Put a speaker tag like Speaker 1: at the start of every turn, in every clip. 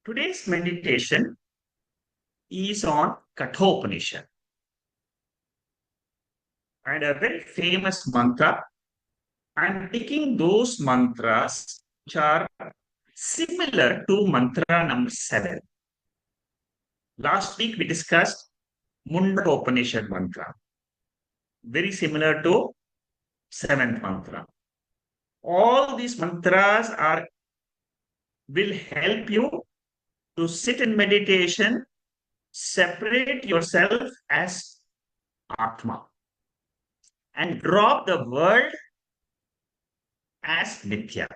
Speaker 1: Today's meditation is on Katho Upanishad and a very famous mantra. I'm taking those mantras which are similar to mantra number 7. Last week we discussed Munda Upanishad mantra, very similar to seventh mantra. All these mantras will help you to sit in meditation, separate yourself as Atma, and drop the world as Nitya.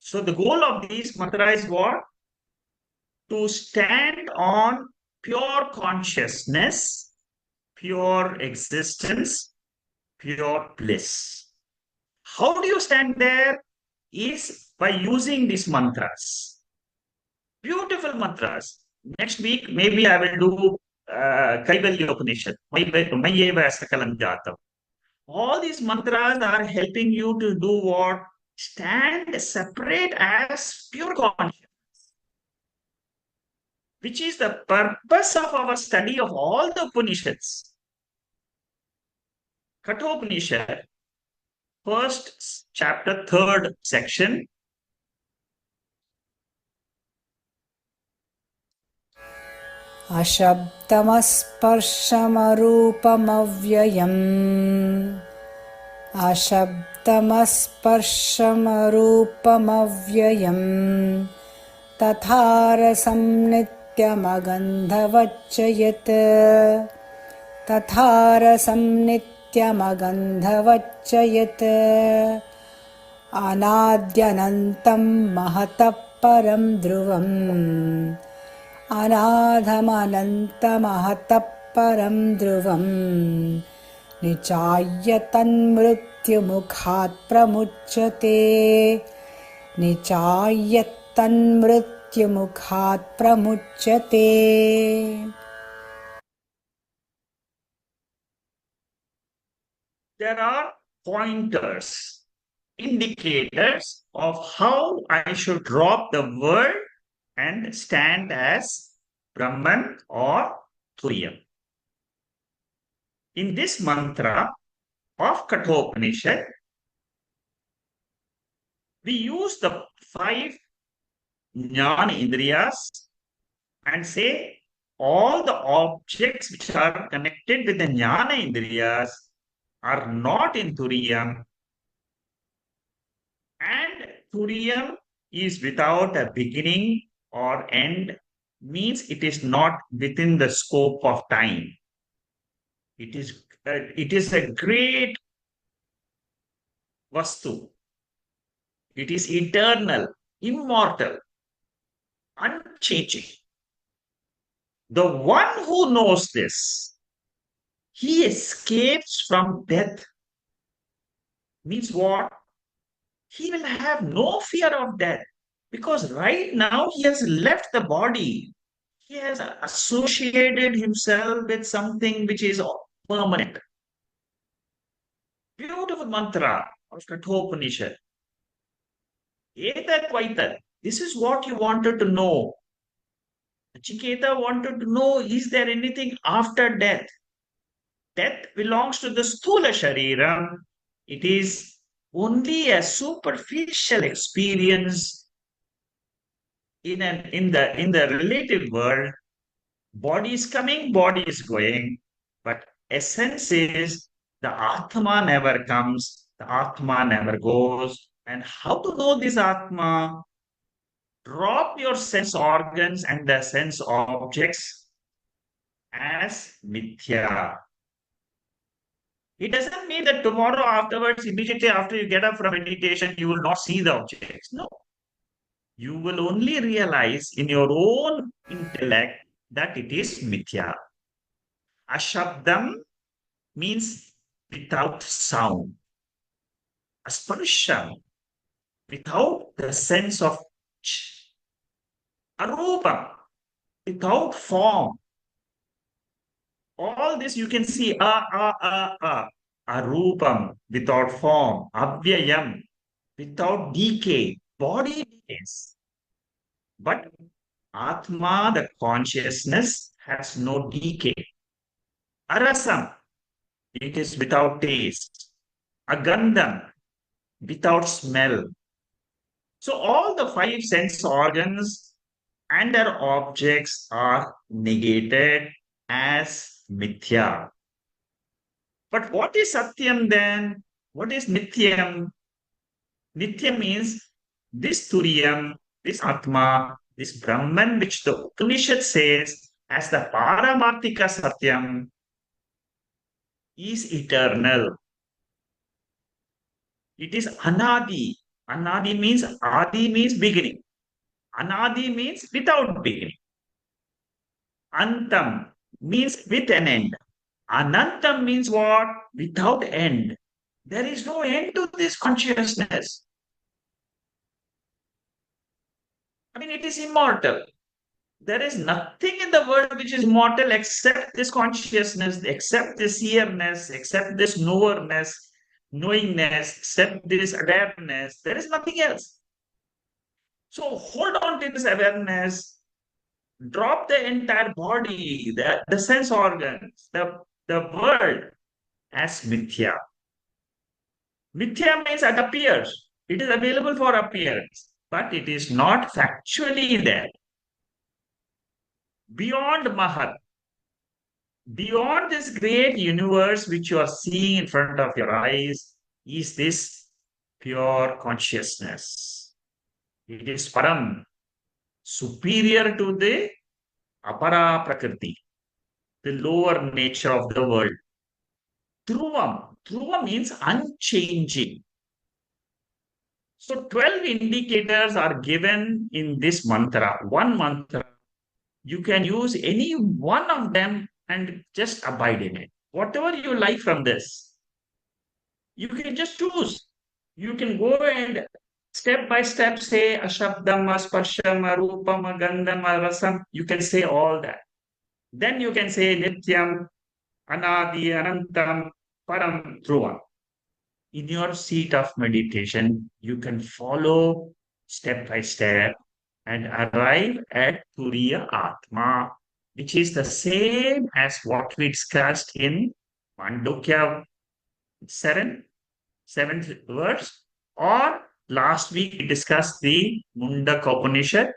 Speaker 1: So the goal of these mantra is what? To stand on pure consciousness, pure existence, pure bliss. How do you stand there? Is by using these mantras. Beautiful mantras. Next week, maybe I will do Kaivalya Upanishad. Mayeva Sakalam Jatam. All these mantras are helping you to do what? Stand separate as pure consciousness, which is the purpose of our study of all the Upanishads. Katho Upanishad, first chapter, third section.
Speaker 2: अशब्दमस्पर्शमरूपमव्ययम् अशब्दमस्पर्शमरूपमव्ययम् तथारसं नित्यमगन्धवच्च यत् तथारसं नित्यमगन्धवच्च यत् अनाद्यनन्तं महतः परं ध्रुवम् अनाधमनन्तमहतः परं ध्रुवम् निचाय्य तन्मृत्युमुखात् प्रमुच्यते निचाय्य तन्मृत्युमुखात् प्रमुच्यते.
Speaker 1: There are pointers, indicators of how I should drop the word and stand as Brahman or Turiyam. In this mantra of Katho Upanishad, we use the 5 Jnana Indriyas and say all the objects which are connected with the Jnana Indriyas are not in Turiyam, and Turiyam is without a beginning or end, means it is not within the scope of time. It is a great vastu. It is eternal, immortal, unchanging. The one who knows this, he escapes from death. Means what? He will have no fear of death, because right now he has left the body. He has associated himself with something which is permanent. Beautiful mantra of Katho Upanishad. Etat Vaitat. This is what you wanted to know. Chiketa wanted to know, is there anything after death? Death belongs to the Sthula Shariram. It is only a superficial experience in the relative world. Body is coming, body is going, but essence is the Atma never comes, the Atma never goes. And how to know this Atma? Drop your sense organs and the sense objects as mithya. It doesn't mean that tomorrow afterwards, immediately after you get up from meditation, you will not see the objects. No. You will only realize in your own intellect that it is mithya. Ashabdam means without sound. Asparsham, without the sense of arupam, without form. All this you can see, arupam, without form, avyayam, without decay, body decays. But Atma, the consciousness, has no decay. Arasam, it is without taste. Agandham, without smell. So all the five sense organs and their objects are negated as mithya. But what is Satyam then? What is Nityam? Nitya means this Turiyam, this Atma, this Brahman, which the Upanishad says as the Paramartika Satyam, is eternal. It is Anadi. Anadi means Adi means beginning. Anadi means without beginning. Antam means with an end. Anantam means what? Without end. There is no end to this consciousness. I mean, it is immortal. There is nothing in the world which is mortal except this consciousness, except this seerness, except this knowerness, knowingness, except this awareness. There is nothing else. So hold on to this awareness, drop the entire body, the sense organs, the world as mithya. Mithya means it appears. It is available for appearance, but it is not factually there. Beyond Mahat, beyond this great universe which you are seeing in front of your eyes, is this pure consciousness. It is Param, superior to the Apara Prakriti, the lower nature of the world. Dhruvam. Dhruva means unchanging. So 12 indicators are given in this mantra. One mantra. You can use any one of them and just abide in it. Whatever you like from this, you can just choose. You can go and step by step say Ashabdam, Asparsham, Arupam, Gandham, Rasam. You can say all that. Then you can say Nityam, Anadi, Anantam, Param, Dhruvam. In your seat of meditation, you can follow step by step and arrive at Turiya Atma, which is the same as what we discussed in Mandukya 7, seventh verse, or last week we discussed the Mundaka Upanishad,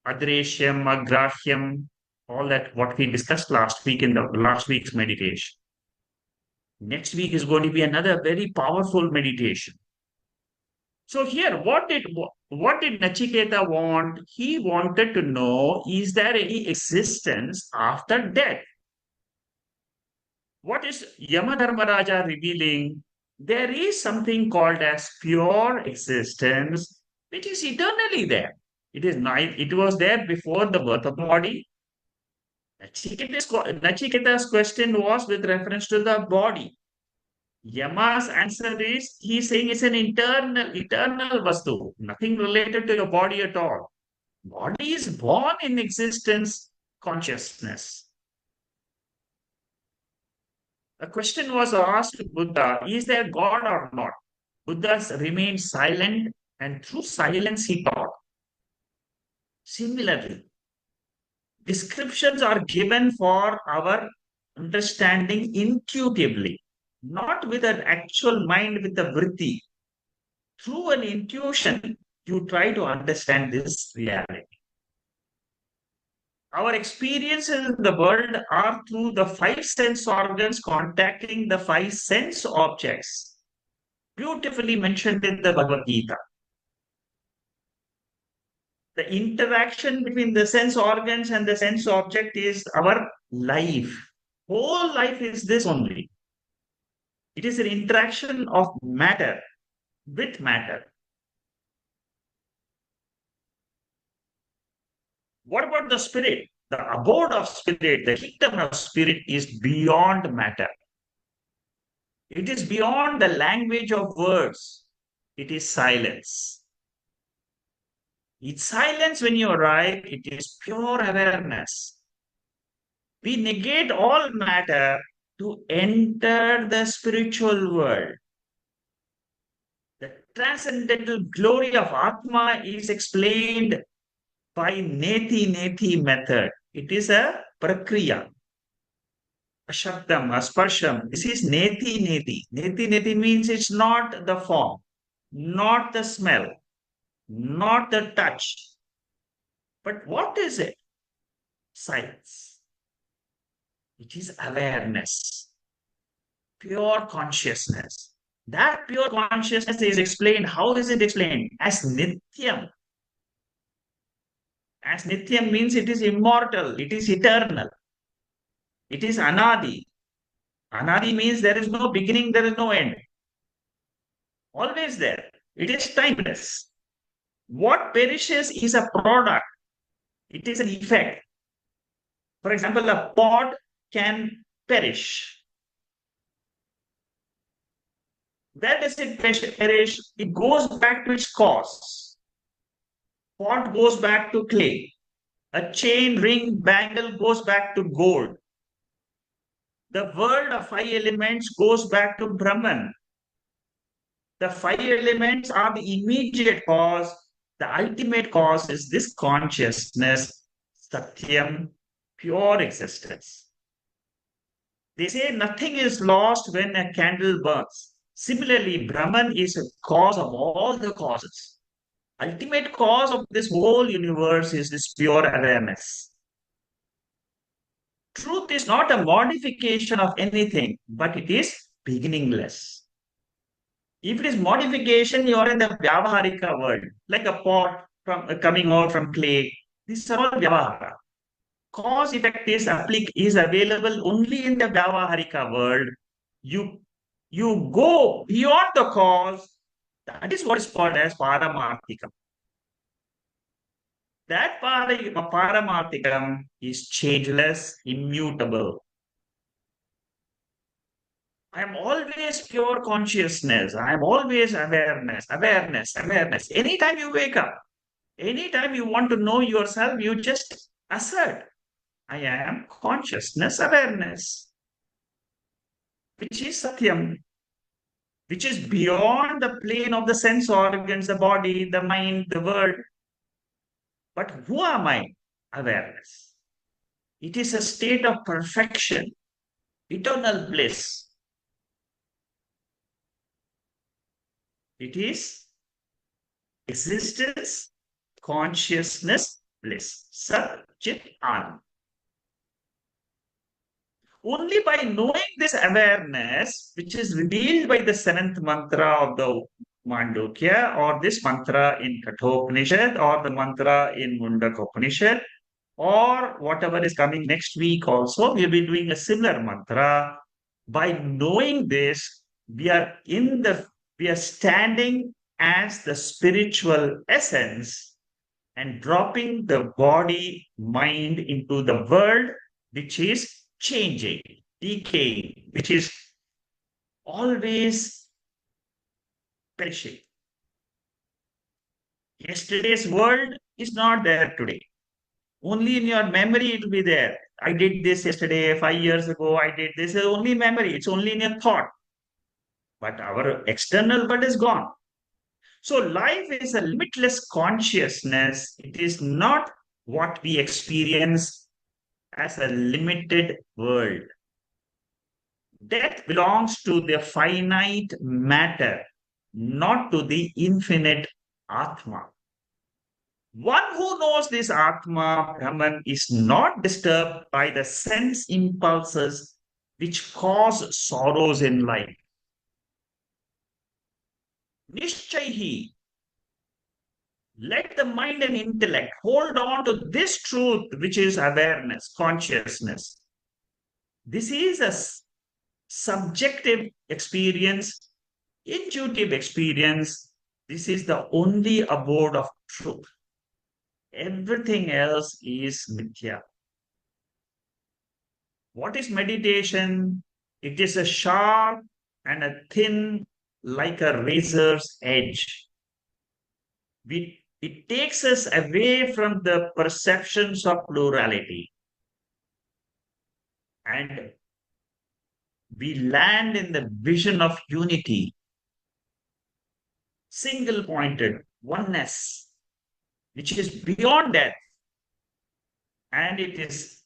Speaker 1: Adreshyam, Agrahyam, all that what we discussed last week in the last week's meditation. Next week is going to be another very powerful meditation. So here, what did Nachiketa want? He wanted to know, is there any existence after death? What is Yamadharmaraja revealing? There is something called as pure existence, which is eternally there. It was there before the birth of the body. Nachiketa's question was with reference to the body. Yama's answer is he's saying it's an eternal vastu, nothing related to your body at all. Body is born in existence, consciousness. A question was asked to Buddha, is there God or not? Buddha remained silent and through silence he taught. Similarly, descriptions are given for our understanding intuitively, not with an actual mind with a vritti. Through an intuition, you try to understand this reality. Our experiences in the world are through the five sense organs contacting the five sense objects, beautifully mentioned in the Bhagavad Gita. The interaction between the sense organs and the sense object is our life. Whole life is this only. It is an interaction of matter with matter. What about the spirit? The abode of spirit, the kingdom of spirit is beyond matter. It is beyond the language of words. It is silence. It's silence when you arrive, it is pure awareness. We negate all matter to enter the spiritual world. The transcendental glory of Atma is explained by Neti Neti method. It is a prakriya, a shabdam, a sparsham. This is Neti Neti. Neti Neti means it's not the form, not the smell, not the touch. But what is it? Science. It is awareness, pure consciousness. That pure consciousness is explained. How is it explained? As Nityam. As Nityam means it is immortal, it is eternal, it is Anadi. Anadi means there is no beginning, there is no end. Always there. It is timeless. What perishes is a product, it is an effect. For example, a pot can perish. Where does it perish? It goes back to its cause. Pot goes back to clay. A chain, ring, bangle goes back to gold. The world of five elements goes back to Brahman. The five elements are the immediate cause. The ultimate cause is this consciousness, Satyam, pure existence. They say nothing is lost when a candle burns. Similarly, Brahman is a cause of all the causes. Ultimate cause of this whole universe is this pure awareness. Truth is not a modification of anything, but it is beginningless. If it is modification, you are in the Vyavaharika world, like a pot from coming out from clay. These are all Vyavahara. Cause effect is available only in the Vyavaharika world. You you go beyond the cause. That is what is called as Paramarthikam. That Paramarthikam is changeless, immutable. I am always pure consciousness. I am always awareness, awareness, awareness. Anytime you wake up, anytime you want to know yourself, you just assert, I am consciousness, awareness, which is Satyam, which is beyond the plane of the sense organs, the body, the mind, the world. But who am I? Awareness. It is a state of perfection, eternal bliss. It is existence, consciousness, bliss. Sat Chit Anand. Only by knowing this awareness, which is revealed by the seventh mantra of the Mandukya, or this mantra in Katho Upanishad, or the mantra in Mundaka Upanishad, or whatever is coming next week also, we'll be doing a similar mantra. By knowing this, we are in the we are standing as the spiritual essence and dropping the body mind into the world which is changing, decaying, which is always perishing. Yesterday's world is not there today. Only in your memory it will be there. I did this yesterday, 5 years ago, I did this. It's only memory, it's only in your thought. But our external world is gone. So life is a limitless consciousness. It is not what we experience as a limited world. Death belongs to the finite matter, not to the infinite Atma. One who knows this Atma, Brahman, is not disturbed by the sense impulses which cause sorrows in life. Nishchaihi, let the mind and intellect hold on to this truth, which is awareness, consciousness. This is a subjective experience, intuitive experience. This is the only abode of truth. Everything else is mithya. What is meditation? It is a sharp and a thin, like a razor's edge. It takes us away from the perceptions of plurality. And we land in the vision of unity. single pointed oneness, which is beyond death. And it is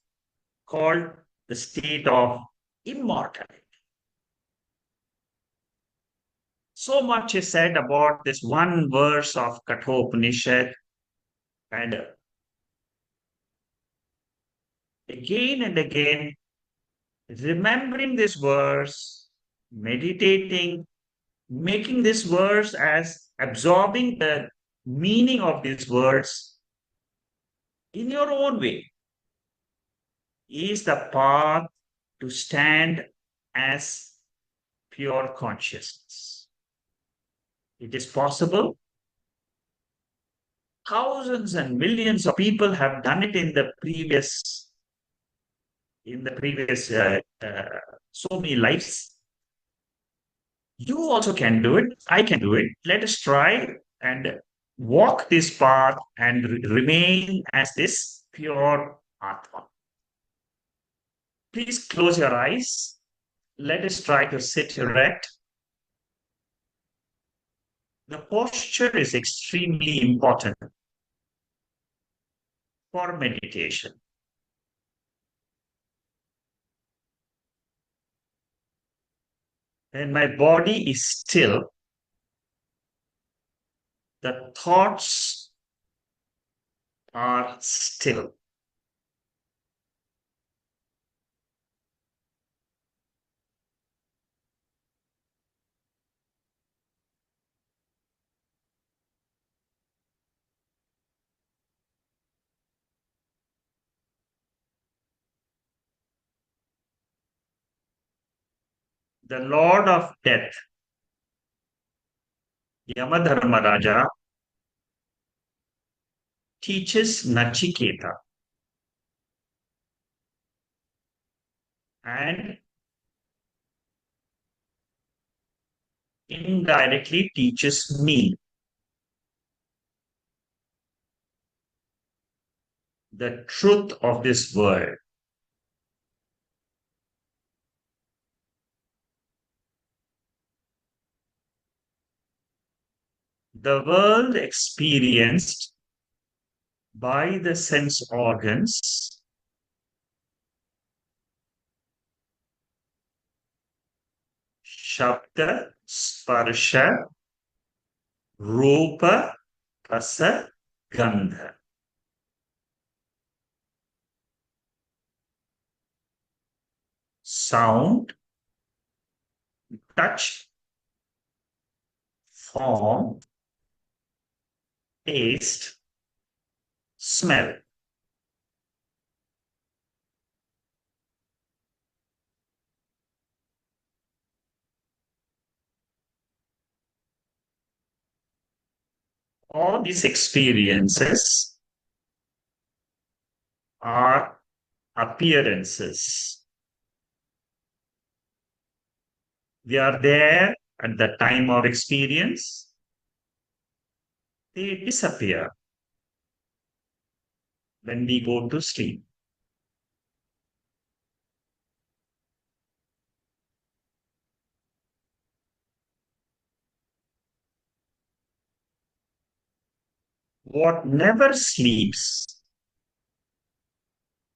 Speaker 1: called the state of immortality. So much is said about this one verse of Katho Upanishad, and again and again, remembering this verse, meditating, making this verse as absorbing the meaning of these words in your own way is the path to stand as pure consciousness. It is possible. Thousands and millions of people have done it in the previous so many lives. You also can do it. I can do it. Let us try and walk this path and remain as this pure Atma. Please close your eyes. Let us try to sit erect. The posture is extremely important for meditation. When my body is still, the thoughts are still. The Lord of Death, Yamadharmaraja, teaches Nachiketa and indirectly teaches me the truth of this world. The world experienced by the sense organs Shabda, Sparsha, Rupa, Rasa, Gandha. Sound, touch, form, taste, smell. All these experiences are appearances. They are there at the time of experience. They disappear when we go to sleep. What never sleeps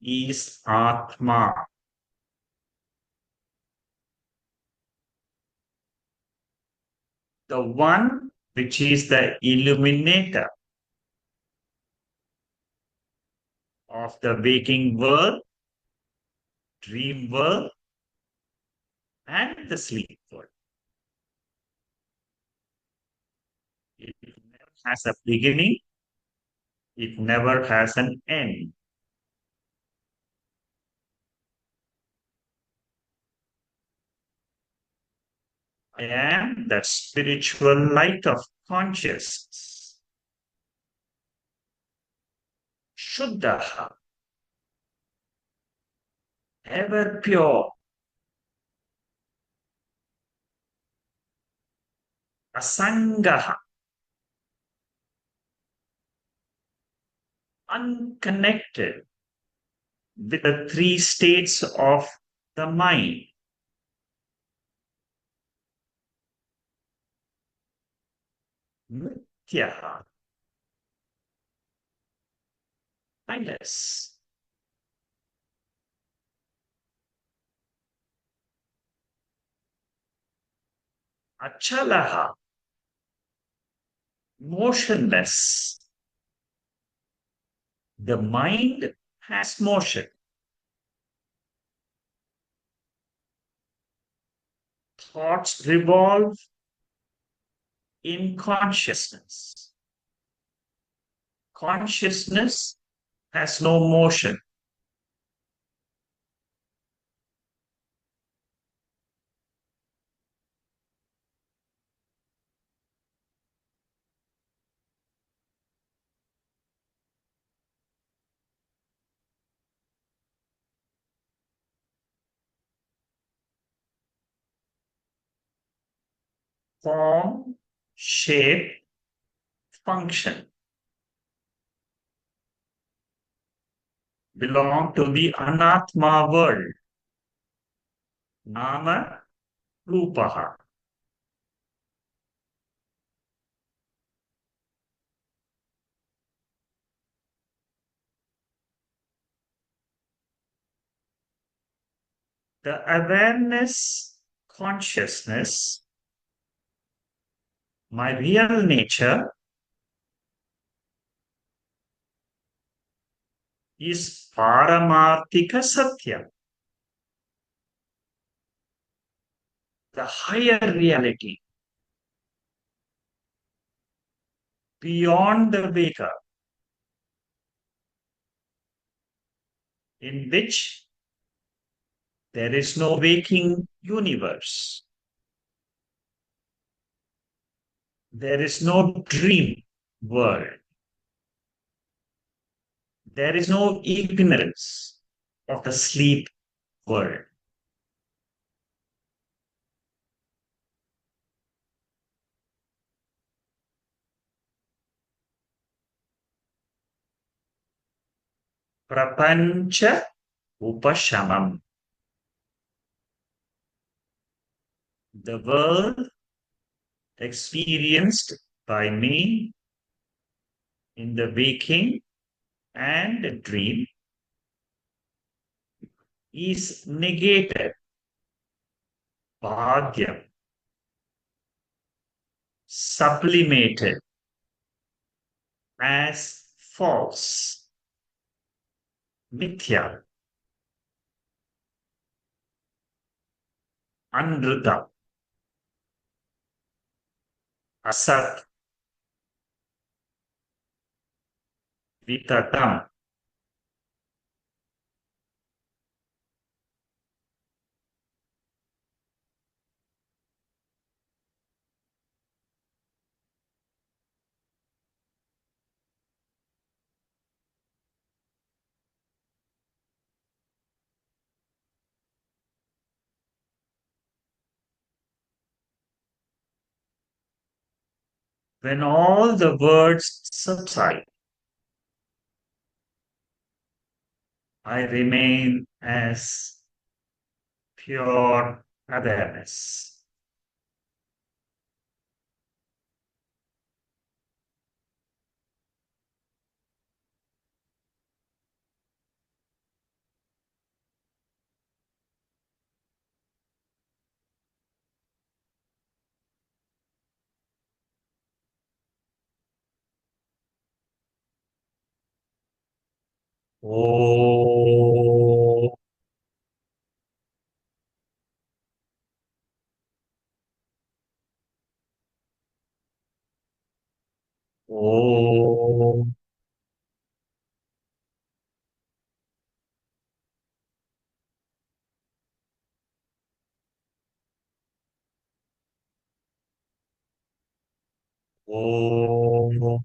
Speaker 1: is Atma, the one which is the illuminator of the waking world, dream world, and the sleep world. It never has a beginning, it never has an end. I am that spiritual light of consciousness. Shuddha, ever pure. Asangaha, unconnected with the three states of the mind. Tyaha. Timeless. Achalaha. Motionless. The mind has motion. Thoughts revolve in consciousness. Consciousness has no motion. Form, shape, function belong to the Anatma world. Nama, Rupaha. The awareness, consciousness, my real nature is Paramarthika Satya, the higher reality, beyond the wake in which there is no waking universe. There is no dream world. There is no ignorance of the sleep world. Prapancha Upashamam. The world experienced by me in the waking and dream is negated, bhagyam, sublimated as false, mithya, anruta, asat, vitatam. When all the words subside, I remain as pure awareness. Oh, oh, oh.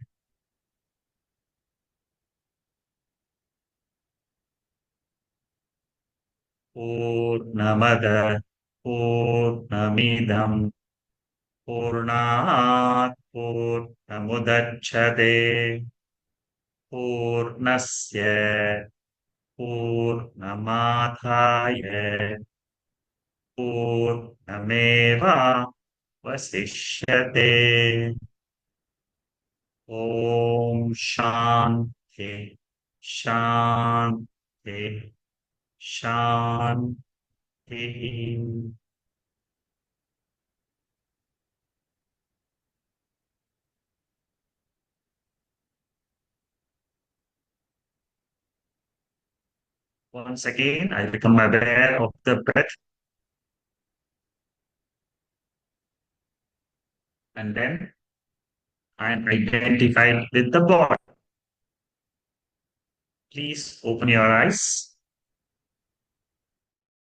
Speaker 1: Purnamada Purnamidam Purnat Purnamudacchate Purnasya Purnamadhaya Purnameva Vasishyate. Om Shanti, Shanti, Shanti. Once again, I become aware of the breath, and then I am identified with the body. Please open your eyes.